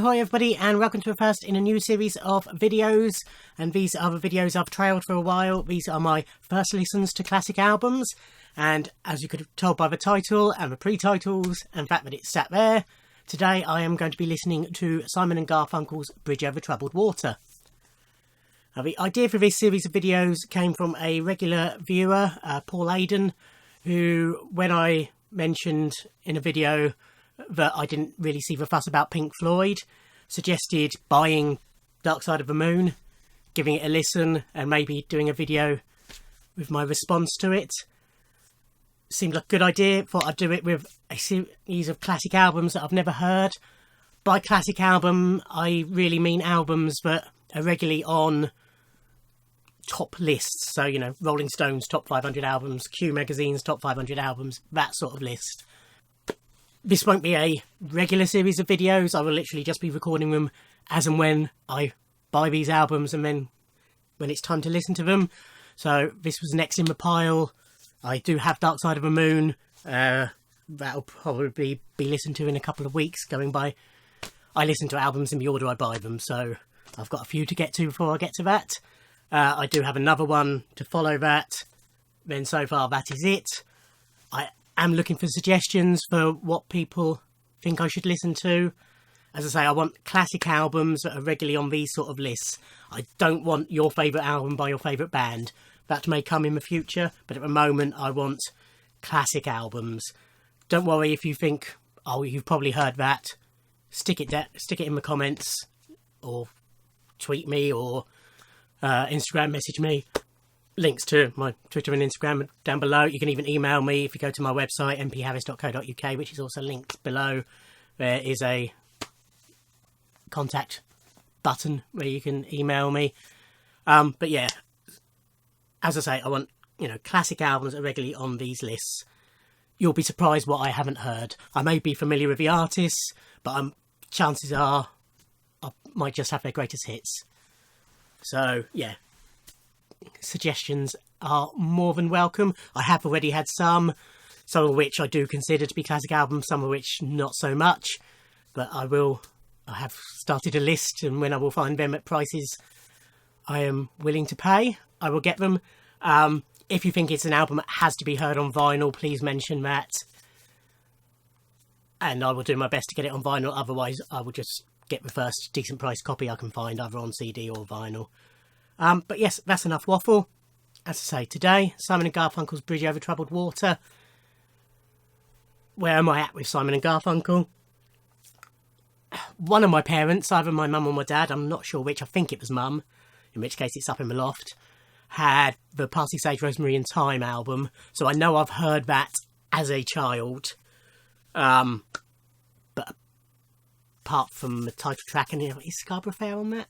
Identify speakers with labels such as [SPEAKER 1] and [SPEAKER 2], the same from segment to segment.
[SPEAKER 1] Hi everybody, and welcome to a first in a new series of videos. And these are the videos I've trailed for a while. These are my first listens to classic albums, and as you could have told by the title and the pre-titles and the fact that it's sat there, today I am going to be listening to Simon and Garfunkel's Bridge Over Troubled Water. Now, the idea for this series of videos came from a regular viewer, Paul Aiden, who, when I mentioned in a video that I didn't really see the fuss about Pink Floyd, suggested buying Dark Side of the Moon, giving it a listen, and maybe doing a video with my response to it. Seemed like a good idea. Thought I'd do it with a series of classic albums that I've never heard. By classic album, I really mean albums that are regularly on top lists. So, you know, Rolling Stone's top 500 albums, Q Magazine's top 500 albums, that sort of list. This won't be a regular series of videos. I will literally just be recording them as and when I buy these albums and then when it's time to listen to them. So this was next in the pile. I do have Dark Side of the Moon. That'll probably be listened to in a couple of weeks going by. I listen to albums in the order I buy them, so I've got a few to get to before I get to that. I do have another one to follow that. Then so far that is it. I'm looking for suggestions for what people think I should listen to. As I say, I want classic albums that are regularly on these sort of lists. I don't want your favourite album by your favourite band. That may come in the future, but at the moment I want classic albums. Don't worry if you think, oh, you've probably heard that. Stick it in the comments, or tweet me, or Instagram message me. Links to my Twitter and Instagram down below. You can even email me if you go to my website, mpharris.co.uk, which is also linked below. There is a contact button where you can email me. But yeah, as I say, I want, you know, classic albums that are regularly on these lists. You'll be surprised what I haven't heard. I may be familiar with the artists, but chances are I might just have their greatest hits. So yeah, suggestions are more than welcome. I have already had some of which I do consider to be classic albums, some of which not so much, but I have started a list, and when I will find them at prices I am willing to pay, I will get them. If you think it's an album that has to be heard on vinyl, please mention that, and I will do my best to get it on vinyl. Otherwise I will just get the first decent price copy I can find, either on CD or vinyl. But yes, that's enough waffle. As I say, today, Simon and Garfunkel's Bridge Over Troubled Water. Where am I at with Simon and Garfunkel? One of my parents, either my mum or my dad, I'm not sure which, I think it was mum, in which case it's up in the loft, had the Parsley, Sage, Rosemary and Thyme album. So I know I've heard that as a child. But apart from the title track, and is Scarborough Fair on that?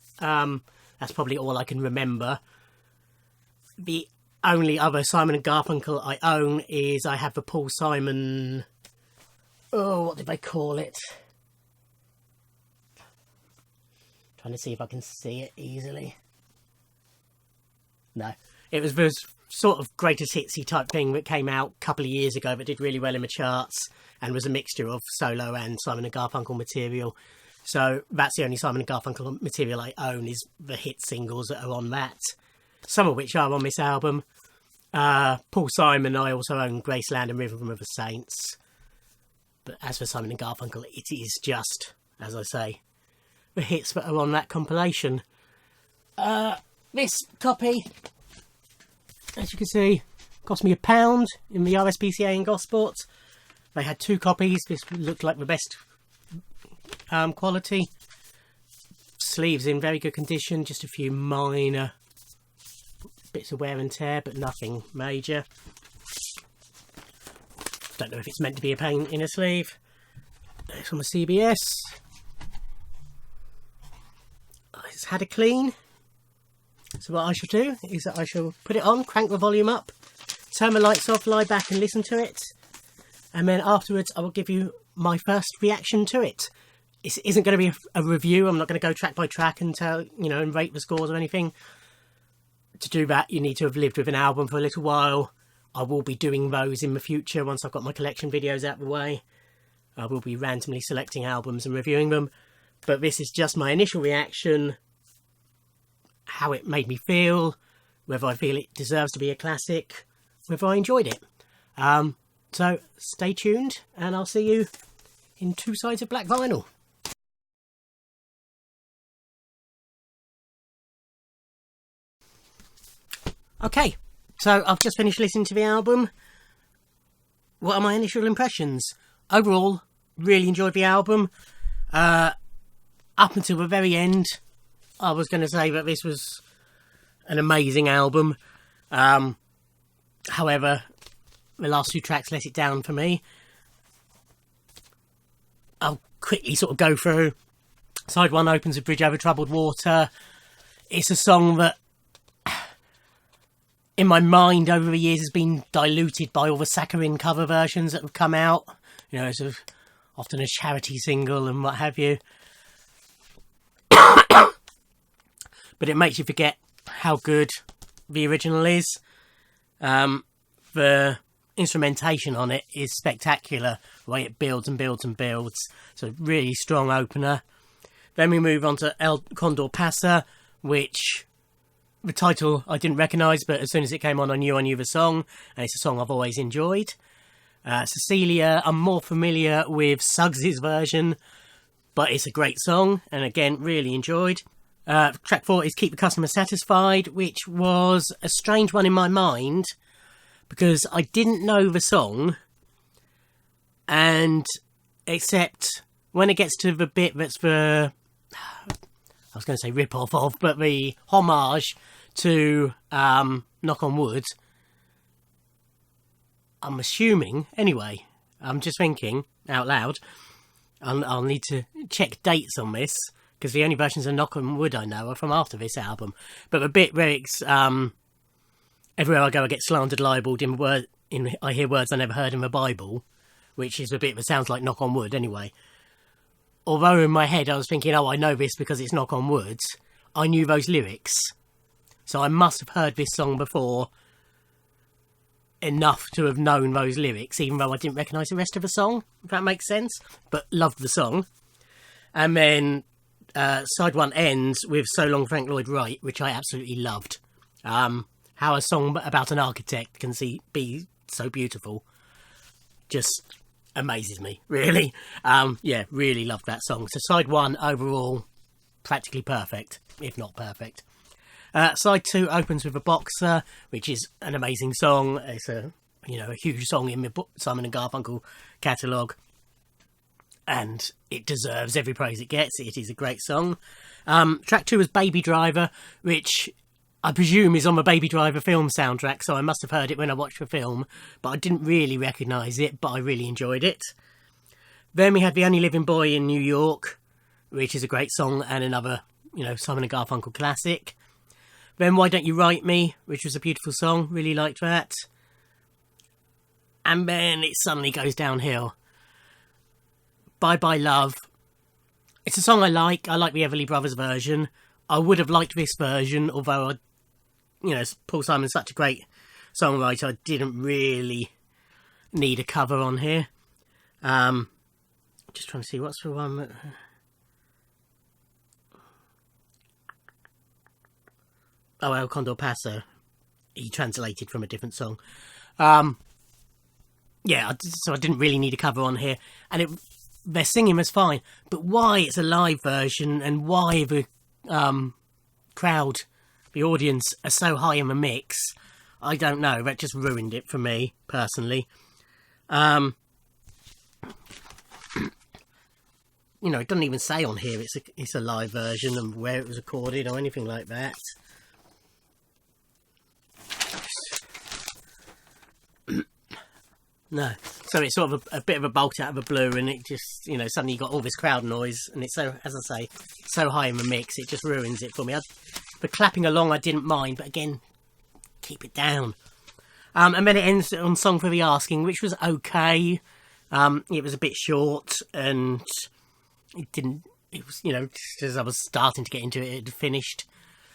[SPEAKER 1] That's probably all I can remember. The only other Simon and Garfunkel I own is I have the Paul Simon... Oh, what did they call it? Trying to see if I can see it easily. No. It was the sort of greatest hitsy type thing that came out a couple of years ago that did really well in the charts and was a mixture of solo and Simon and Garfunkel material. So that's the only Simon and Garfunkel material I own, is the hit singles that are on that. Some of which are on this album. Paul Simon, I also own Graceland and Rhythm of the Saints. But as for Simon and Garfunkel, it is just, as I say, the hits that are on that compilation. This copy, as you can see, cost me £1 in the RSPCA in Gosport. They had two copies. This looked like the best quality. Sleeves in very good condition, just a few minor bits of wear and tear, but nothing major. Don't know if it's meant to be a pain in a sleeve. It's from a CBS. It's had a clean. So what I shall do is that I shall put it on, crank the volume up, turn the lights off, lie back and listen to it, and then afterwards I will give you my first reaction to it. It isn't going to be a review. I'm not going to go track by track and tell, you know, and rate the scores or anything. To do that, you need to have lived with an album for a little while. I will be doing those in the future once I've got my collection videos out of the way. I will be randomly selecting albums and reviewing them. but this is just my initial reaction, how it made me feel, whether I feel it deserves to be a classic, whether I enjoyed it. So stay tuned, and I'll see you in Two Sides of Black Vinyl. Okay, so I've just finished listening to the album. What are my initial impressions? Overall, really enjoyed the album. Up until the very end, I was going to say that this was an amazing album. However, the last two tracks let it down for me. I'll quickly sort of go through. Side 1 opens with Bridge Over Troubled Water. It's a song that, in my mind, over the years has been diluted by all the saccharine cover versions that have come out. You know, it's often a charity single and what have you. But it makes you forget how good the original is. The instrumentation on it is spectacular, the way it builds and builds and builds. So really strong opener. Then we move on to El Condor Pasa, which the title I didn't recognise, but as soon as it came on I knew the song, and it's a song I've always enjoyed. Cecilia, I'm more familiar with Suggs' version, but it's a great song, and again, really enjoyed. Track 4 is Keep the Customer Satisfied, which was a strange one in my mind, because I didn't know the song, and except when it gets to the bit that's the, I was going to say rip-off of, but the homage to Knock on Wood, I'm assuming, anyway, I'm just thinking out loud, I'll need to check dates on this, because the only versions of Knock on Wood I know are from after this album. But the bit where it's, everywhere I go I get slandered, libelled, I hear words I never heard in the Bible, which is a bit that sounds like Knock on Wood anyway. Although in my head I was thinking, oh, I know this because it's Knock on Wood, I knew those lyrics. So I must have heard this song before enough to have known those lyrics, even though I didn't recognise the rest of the song, if that makes sense. But loved the song. And then side 1 ends with So Long Frank Lloyd Wright, which I absolutely loved. How a song about an architect can be so beautiful just amazes me, really. Yeah, really loved that song. So side 1 overall, practically perfect, if not perfect. Side 2 opens with A Boxer, which is an amazing song. It's a huge song in the Simon and Garfunkel catalogue, and it deserves every praise it gets. It is a great song. Track 2 is Baby Driver, which I presume is on the Baby Driver film soundtrack, so I must have heard it when I watched the film, but I didn't really recognise it, but I really enjoyed it. Then we had The Only Living Boy in New York, which is a great song and another, Simon and Garfunkel classic. Then Why Don't You Write Me, which was a beautiful song, really liked that. And then it suddenly goes downhill. Bye Bye Love. It's a song I like the Everly Brothers version. I would have liked this version, although Paul Simon's such a great songwriter, I didn't really need a cover on here. Just trying to see what's the one that... Oh, El Condor Pasa. He translated from a different song. Yeah, so I didn't really need a cover on here. And their singing was fine. But why it's a live version and why the crowd, the audience, are so high in the mix, I don't know. That just ruined it for me, personally. It doesn't even say on here it's a live version and where it was recorded or anything like that. No. So it's sort of a bit of a bolt out of the blue, and it just, suddenly you got all this crowd noise, and it's so, as I say, so high in the mix, it just ruins it for me. The clapping along I didn't mind, but again, keep it down. And then it ends on Song for the Asking, which was okay. It was a bit short, and it was, just as I was starting to get into it, it had finished.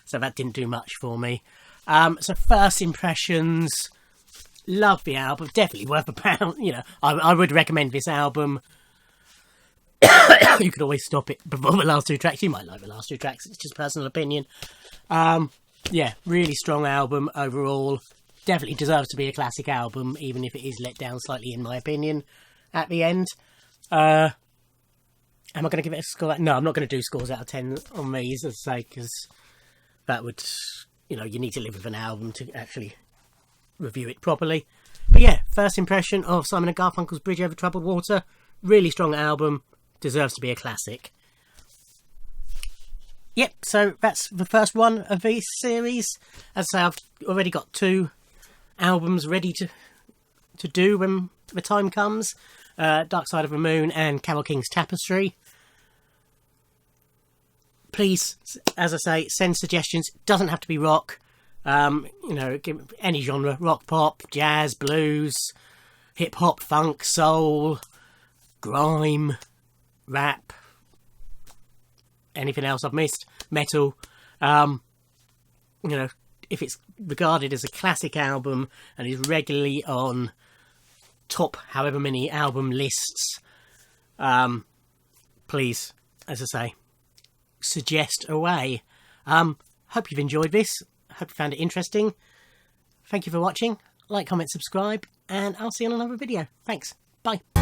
[SPEAKER 1] So that didn't do much for me. So first impressions, love the album, definitely worth £1. I would recommend this album You could always stop it before the last two tracks. You might like the last two tracks, it's just personal opinion. Yeah, really strong album overall. Definitely deserves to be a classic album, even if it is let down slightly, in my opinion, at the end. Am I going to give it a score? No, I'm not going to do scores out of 10 on these, as I say, because that would, you know, you need to live with an album to actually review it properly. But yeah, first impression of Simon & Garfunkel's Bridge Over Troubled Water. Really strong album, deserves to be a classic. Yep, so that's the first one of this series. As I say, I've already got 2 albums ready to do when the time comes. Dark Side of the Moon and Carole King's Tapestry. Please, as I say, send suggestions. It doesn't have to be rock. You know, give any genre. Rock, pop, jazz, blues, hip-hop, funk, soul, grime, rap, anything else I've missed, metal. You know, if it's regarded as a classic album and is regularly on top however many album lists, please, as I say, suggest away. Hope you've enjoyed this. Hope you found it interesting. Thank you for watching. Like, comment, subscribe, and I'll see you on another video. Thanks. Bye.